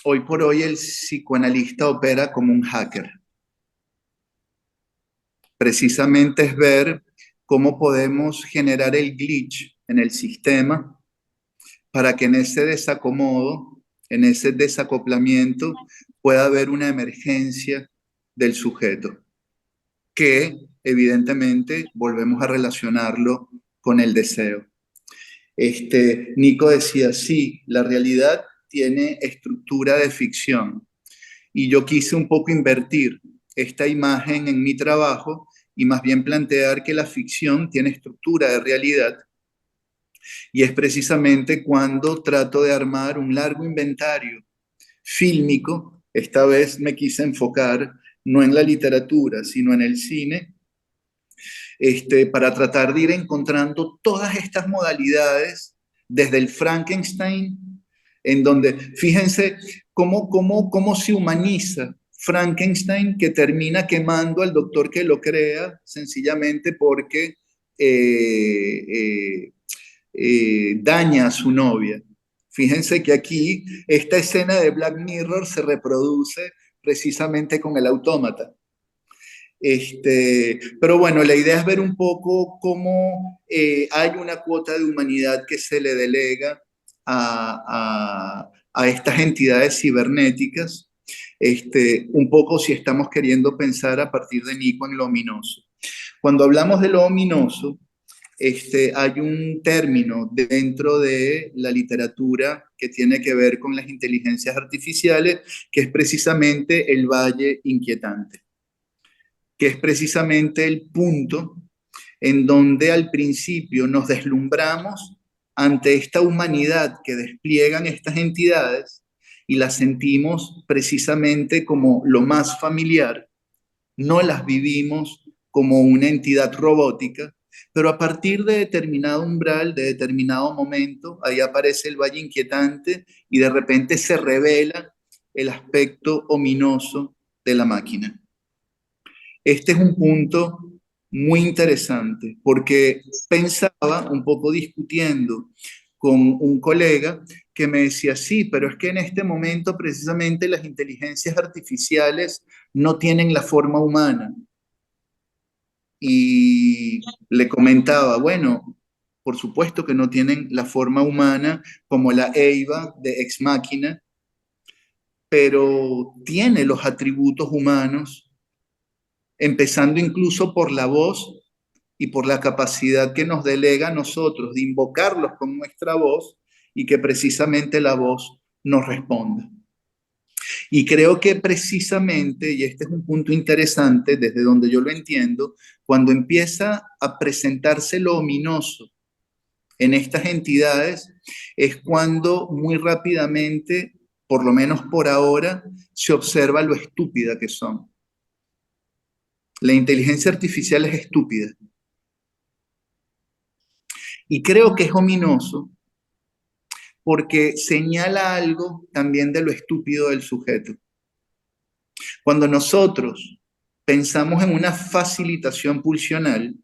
hoy por hoy el psicoanalista opera como un hacker. Precisamente es ver cómo podemos generar el glitch en el sistema para que en ese desacomodo, en ese desacoplamiento, pueda haber una emergencia del sujeto, que evidentemente volvemos a relacionarlo con el deseo. Nico decía, sí, la realidad tiene estructura de ficción, y yo quise un poco invertir esta imagen en mi trabajo y más bien plantear que la ficción tiene estructura de realidad, y es precisamente cuando trato de armar un largo inventario fílmico. Esta vez me quise enfocar no en la literatura, sino en el cine, para tratar de ir encontrando todas estas modalidades desde el Frankenstein, en donde, fíjense cómo se humaniza Frankenstein, que termina quemando al doctor que lo crea, sencillamente porque daña a su novia. Fíjense que aquí esta escena de Black Mirror se reproduce precisamente con el autómata. Pero bueno, la idea es ver un poco cómo hay una cuota de humanidad que se le delega a estas entidades cibernéticas, un poco si estamos queriendo pensar a partir de Nico en lo ominoso. Cuando hablamos de lo ominoso, hay un término dentro de la literatura que tiene que ver con las inteligencias artificiales, que es precisamente el valle inquietante, que es precisamente el punto en donde al principio nos deslumbramos ante esta humanidad que despliegan estas entidades y las sentimos precisamente como lo más familiar, no las vivimos como una entidad robótica, pero a partir de determinado umbral, de determinado momento, ahí aparece el valle inquietante y de repente se revela el aspecto ominoso de la máquina. Este es un punto muy interesante porque pensaba un poco discutiendo con un colega que me decía, sí, pero es que en este momento precisamente las inteligencias artificiales no tienen la forma humana. Y le comentaba, bueno, por supuesto que no tienen la forma humana como la EIVA de Ex Machina, pero tiene los atributos humanos, empezando incluso por la voz y por la capacidad que nos delega a nosotros de invocarlos con nuestra voz y que precisamente la voz nos responda. Y creo que precisamente, y este es un punto interesante desde donde yo lo entiendo, cuando empieza a presentarse lo ominoso en estas entidades, es cuando muy rápidamente, por lo menos por ahora, se observa lo estúpida que son. La inteligencia artificial es estúpida. Y creo que es ominoso porque señala algo también de lo estúpido del sujeto. Cuando nosotros pensamos en una facilitación pulsional,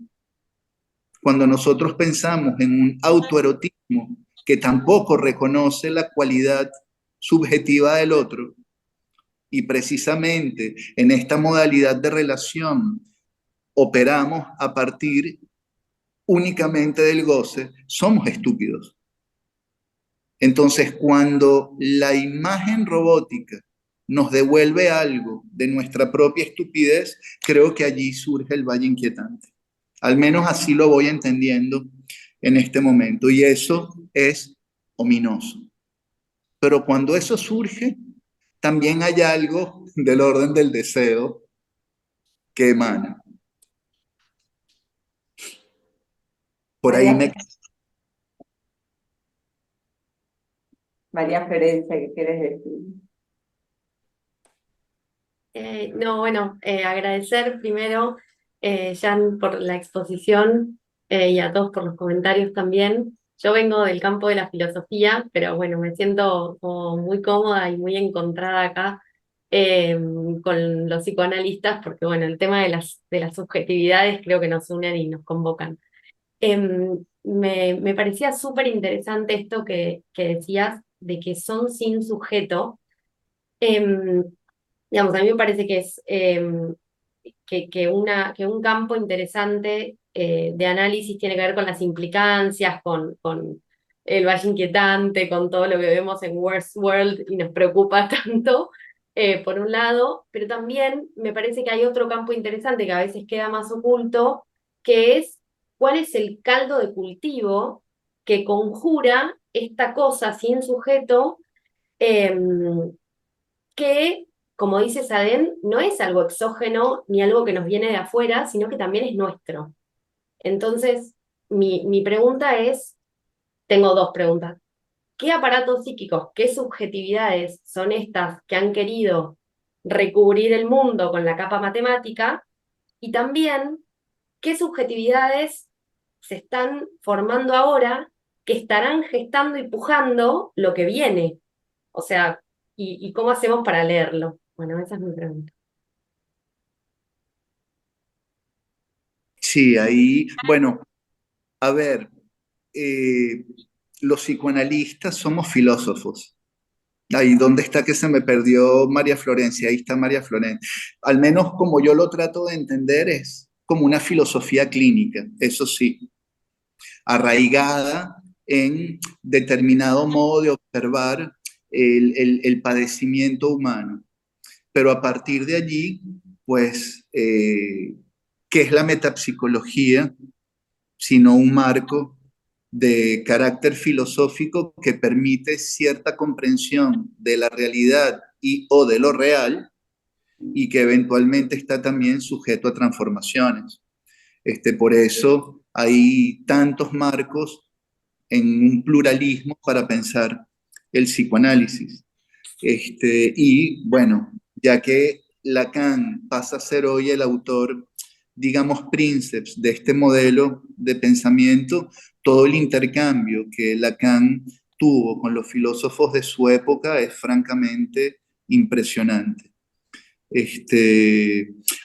cuando nosotros pensamos en un autoerotismo que tampoco reconoce la cualidad subjetiva del otro, y precisamente en esta modalidad de relación operamos a partir únicamente del goce, somos estúpidos. Entonces, cuando la imagen robótica nos devuelve algo de nuestra propia estupidez, creo que allí surge el valle inquietante. Al menos así lo voy entendiendo en este momento. Y eso es ominoso. Pero cuando eso surge, también hay algo del orden del deseo que emana. Por ahí María, me... María Florencia, ¿qué quieres decir? No, bueno, agradecer primero, Jan, por la exposición y a todos por los comentarios también. Yo vengo del campo de la filosofía, pero bueno, me siento como muy cómoda y muy encontrada acá con los psicoanalistas, porque bueno, el tema de las subjetividades creo que nos unen y nos convocan. Me parecía súper interesante esto que decías de que son sin sujeto. Em, Digamos, a mí me parece que es que un campo interesante de análisis tiene que ver con las implicancias, con el Valle Inquietante, con todo lo que vemos en Westworld y nos preocupa tanto, por un lado, pero también me parece que hay otro campo interesante que a veces queda más oculto, que es cuál es el caldo de cultivo que conjura esta cosa sin sujeto. Que, como dice Sadén, no es algo exógeno ni algo que nos viene de afuera, sino que también es nuestro. Entonces, mi pregunta es, tengo dos preguntas. ¿Qué aparatos psíquicos, qué subjetividades son estas que han querido recubrir el mundo con la capa matemática? Y también, ¿qué subjetividades se están formando ahora que estarán gestando y pujando lo que viene? O sea, y cómo hacemos para leerlo? Bueno, esa es mi pregunta. Sí, ahí, bueno, a ver, eh, los psicoanalistas somos filósofos. Ahí, ¿dónde está que se me perdió María Florencia? Ahí está María Florencia. Al menos como yo lo trato de entender, es como una filosofía clínica, eso sí, arraigada en determinado modo de observar el padecimiento humano. Pero a partir de allí, pues, ¿qué es la metapsicología? Sino un marco de carácter filosófico que permite cierta comprensión de la realidad y o de lo real y que eventualmente está también sujeto a transformaciones. Por eso hay tantos marcos en un pluralismo para pensar el psicoanálisis. Y bueno, ya que Lacan pasa a ser hoy el autor, digamos, princeps de este modelo de pensamiento, todo el intercambio que Lacan tuvo con los filósofos de su época es francamente impresionante.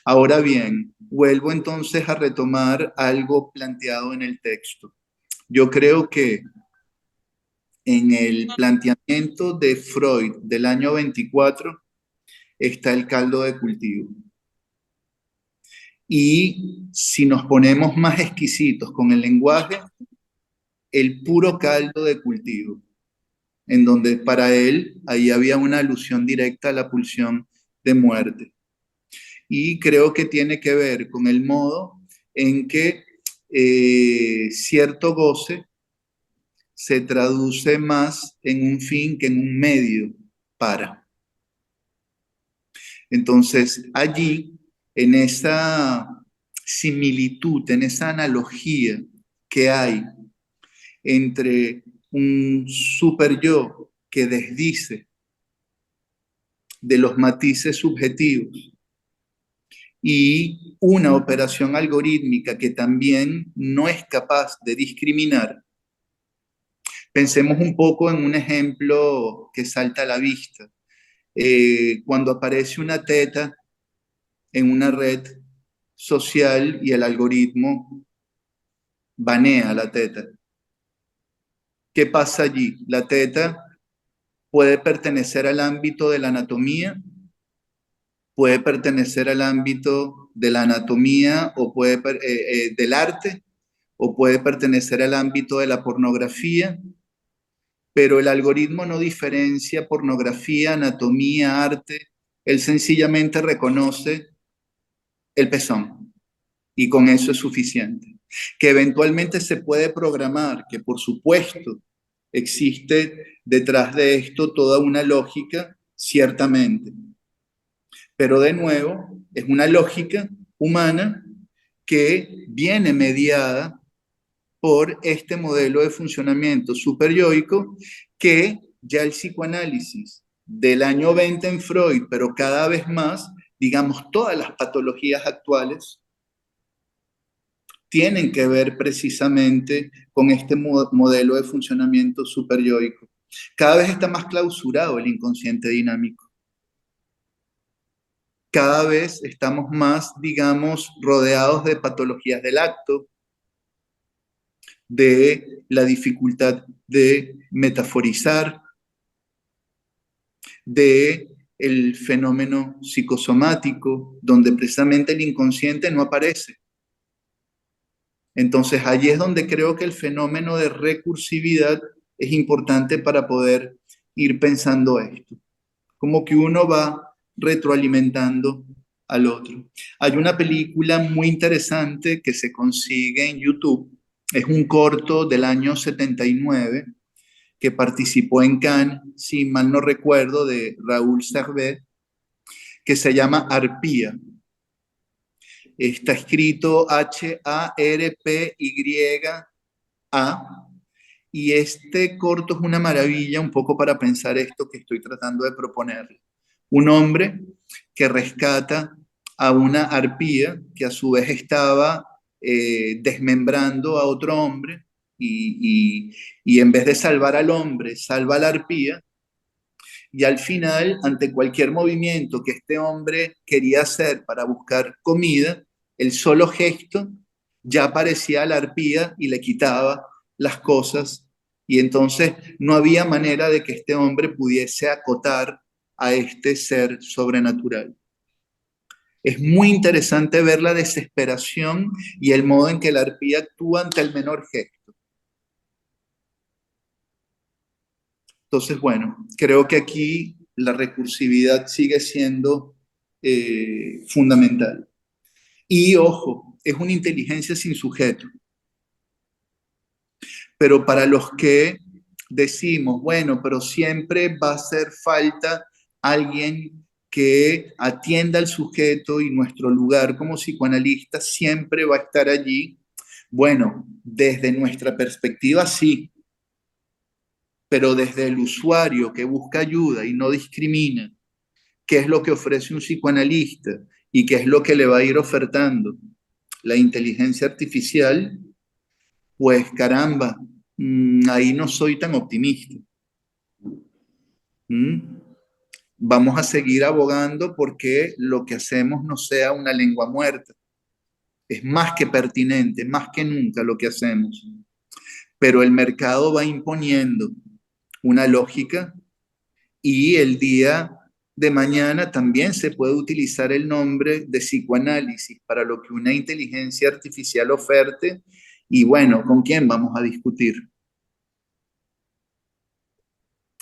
Ahora bien, vuelvo entonces a retomar algo planteado en el texto. Yo creo que en el planteamiento de Freud del año 24 está el caldo de cultivo. Y si nos ponemos más exquisitos con el lenguaje, el puro caldo de cultivo, en donde para él ahí había una alusión directa a la pulsión de muerte. Y creo que tiene que ver con el modo en que cierto goce se traduce más en un fin que en un medio para. Entonces, allí, en esa similitud, en esa analogía que hay entre un super yo que desdice de los matices subjetivos y una operación algorítmica que también no es capaz de discriminar, pensemos un poco en un ejemplo que salta a la vista. Cuando aparece una teta en una red social y el algoritmo banea la teta. ¿Qué pasa allí? La teta puede pertenecer al ámbito de la anatomía, puede pertenecer al ámbito de la anatomía o del arte, o puede pertenecer al ámbito de la pornografía, pero el algoritmo no diferencia pornografía, anatomía, arte, él sencillamente reconoce el pezón y con eso es suficiente. Que eventualmente se puede programar, que por supuesto existe detrás de esto toda una lógica, ciertamente. Pero de nuevo, es una lógica humana que viene mediada por este modelo de funcionamiento superyoico que ya el psicoanálisis del año 20 en Freud, pero cada vez más, digamos, todas las patologías actuales tienen que ver precisamente con este modelo de funcionamiento superyoico. Cada vez está más clausurado el inconsciente dinámico. Cada vez estamos más, digamos, rodeados de patologías del acto, de la dificultad de metaforizar, de el fenómeno psicosomático, donde precisamente el inconsciente no aparece. Entonces, allí es donde creo que el fenómeno de recursividad es importante para poder ir pensando esto. Como que uno va retroalimentando al otro. Hay una película muy interesante que se consigue en YouTube. Es un corto del año 79 que participó en Cannes, si mal no recuerdo, de Raúl Servet, que se llama Arpía. Está escrito Harpya, y este corto es una maravilla un poco para pensar esto que estoy tratando de proponerle. Un hombre que rescata a una arpía que a su vez estaba desmembrando a otro hombre y en vez de salvar al hombre, salva a la arpía. Y al final, ante cualquier movimiento que este hombre quería hacer para buscar comida, el solo gesto ya aparecía a la arpía y le quitaba las cosas. Y entonces no había manera de que este hombre pudiese acotar a este ser sobrenatural. Es muy interesante ver la desesperación y el modo en que la arpía actúa ante el menor gesto. Entonces, bueno, creo que aquí la recursividad sigue siendo fundamental. Y ojo, es una inteligencia sin sujeto. Pero para los que decimos, bueno, pero siempre va a hacer falta alguien que atienda al sujeto y nuestro lugar como psicoanalistas siempre va a estar allí. Bueno, desde nuestra perspectiva sí, pero desde el usuario que busca ayuda y no discrimina, ¿qué es lo que ofrece un psicoanalista y qué es lo que le va a ir ofertando la inteligencia artificial? Pues caramba, ahí no soy tan optimista. Vamos a seguir abogando porque lo que hacemos no sea una lengua muerta. Es más que pertinente, más que nunca lo que hacemos. Pero el mercado va imponiendo una lógica y el día de mañana también se puede utilizar el nombre de psicoanálisis para lo que una inteligencia artificial oferte. Y bueno, ¿con quién vamos a discutir?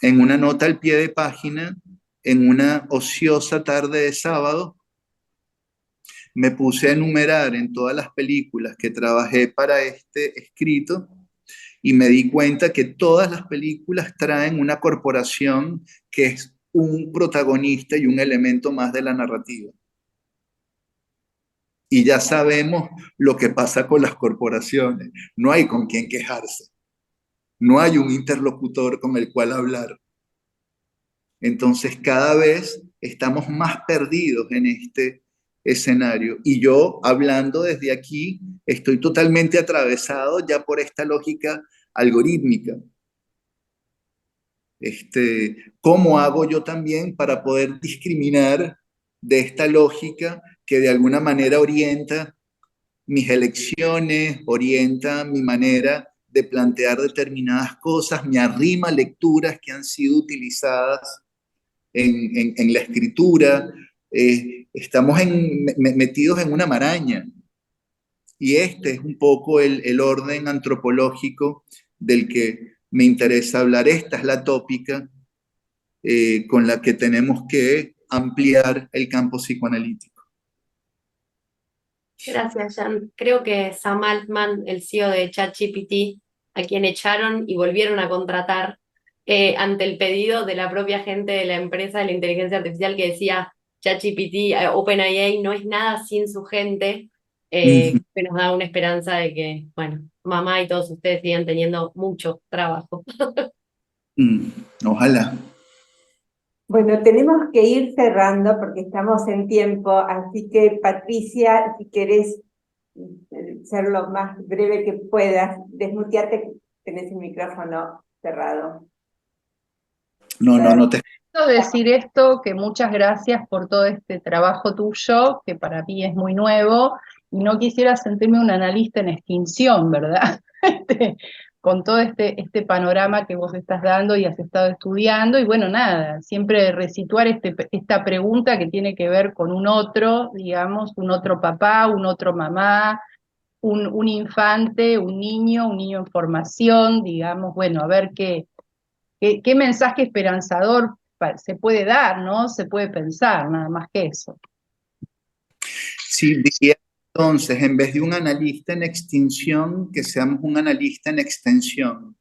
En una nota al pie de página, en una ociosa tarde de sábado, me puse a enumerar en todas las películas que trabajé para este escrito y me di cuenta que todas las películas traen una corporación que es un protagonista y un elemento más de la narrativa. Y ya sabemos lo que pasa con las corporaciones. No hay con quién quejarse. No hay un interlocutor con el cual hablar. Entonces cada vez estamos más perdidos en este escenario. Y yo, hablando desde aquí, estoy totalmente atravesado ya por esta lógica algorítmica. ¿Cómo hago yo también para poder discriminar de esta lógica que de alguna manera orienta mis elecciones, orienta mi manera de plantear determinadas cosas, me arrima lecturas que han sido utilizadas en la escritura? Estamos metidos en una maraña. Y este es un poco el orden antropológico del que me interesa hablar. Esta es la tópica con la que tenemos que ampliar el campo psicoanalítico. Gracias, Jan. Creo que Sam Altman, el CEO de ChatGPT, a quien echaron y volvieron a contratar, ante el pedido de la propia gente de la empresa de la inteligencia artificial que decía ChatGPT, OpenAI no es nada sin su gente, que nos da una esperanza de que, bueno, mamá y todos ustedes sigan teniendo mucho trabajo. Ojalá. Bueno, tenemos que ir cerrando porque estamos en tiempo, así que Patricia, si querés ser lo más breve que puedas, desmuteate, tenés el micrófono cerrado. No te... Quiero decir esto, que muchas gracias por todo este trabajo tuyo, que para mí es muy nuevo, y no quisiera sentirme un analista en extinción, ¿verdad? Con todo este panorama que vos estás dando y has estado estudiando, y bueno, nada, siempre resituar esta pregunta que tiene que ver con un otro, digamos, un otro papá, un otro mamá, un infante, un niño en formación, digamos, bueno, a ver qué mensaje esperanzador se puede dar, ¿no? Se puede pensar, nada más que eso. Sí, diría entonces, en vez de un analista en extinción, que seamos un analista en extensión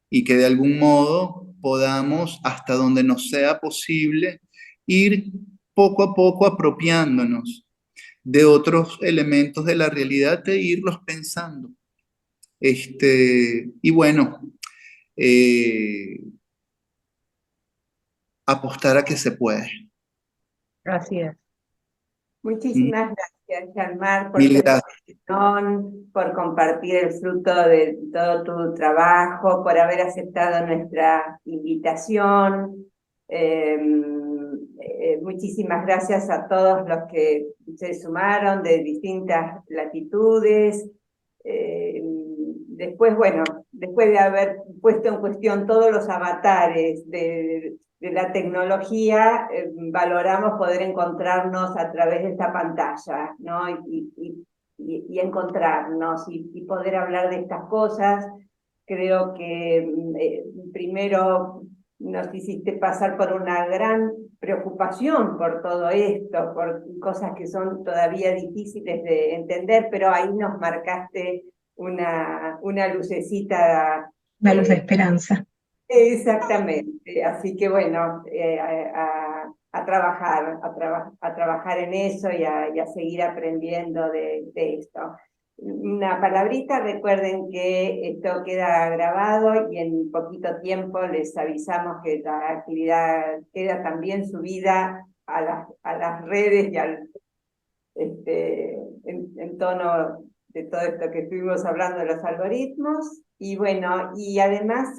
y que de algún modo podamos, hasta donde nos sea posible, ir poco a poco apropiándonos de otros elementos de la realidad e irlos pensando. Y bueno, apostar a que se puede. Así es. Muchísimas gracias, Jean-Marc, por Mil tu gracias. exposición, por compartir el fruto de todo tu trabajo, por haber aceptado nuestra invitación. Muchísimas gracias a todos los que se sumaron de distintas latitudes. Después, bueno, después de haber puesto en cuestión todos los avatares de la tecnología, valoramos poder encontrarnos a través de esta pantalla, ¿no? Y encontrarnos y poder hablar de estas cosas. Creo que primero nos hiciste pasar por una gran preocupación por todo esto, por cosas que son todavía difíciles de entender, pero ahí nos marcaste una lucecita. Una luz de esperanza. Exactamente, así que bueno, a trabajar en eso y a seguir aprendiendo de esto. Una palabrita, recuerden que esto queda grabado y en poquito tiempo les avisamos que la actividad queda también subida a las redes y en tono de todo esto que estuvimos hablando de los algoritmos. Y bueno, y además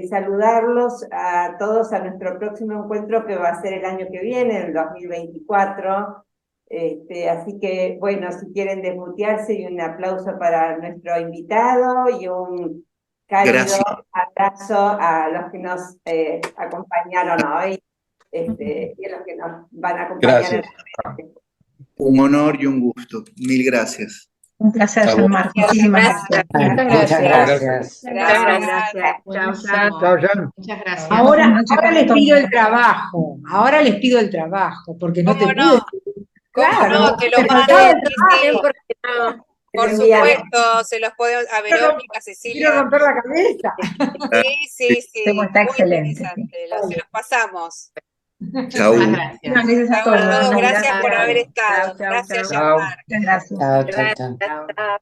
saludarlos a todos a nuestro próximo encuentro que va a ser el año que viene, el 2024. Así que, bueno, si quieren desmutearse, y un aplauso para nuestro invitado y un cálido abrazo a los que nos acompañaron hoy y a los que nos van a acompañar en el... Un honor y un gusto. Mil gracias. Un placer, Jean-Marc. Muchísimas gracias. Muchas gracias. Chao, Jean. Muchas gracias. Ahora les pido el trabajo. Ahora les pido el trabajo, porque no te pude. ¿Cómo no? Te lo mando. Por supuesto, se los podemos a Verónica, Cecilia. Quiero romper la cabeza. Sí. Está excelente. Se los pasamos. Chau. Gracias a todos. Gracias por haber estado. Gracias, Jean-Marc. Gracias. Chao.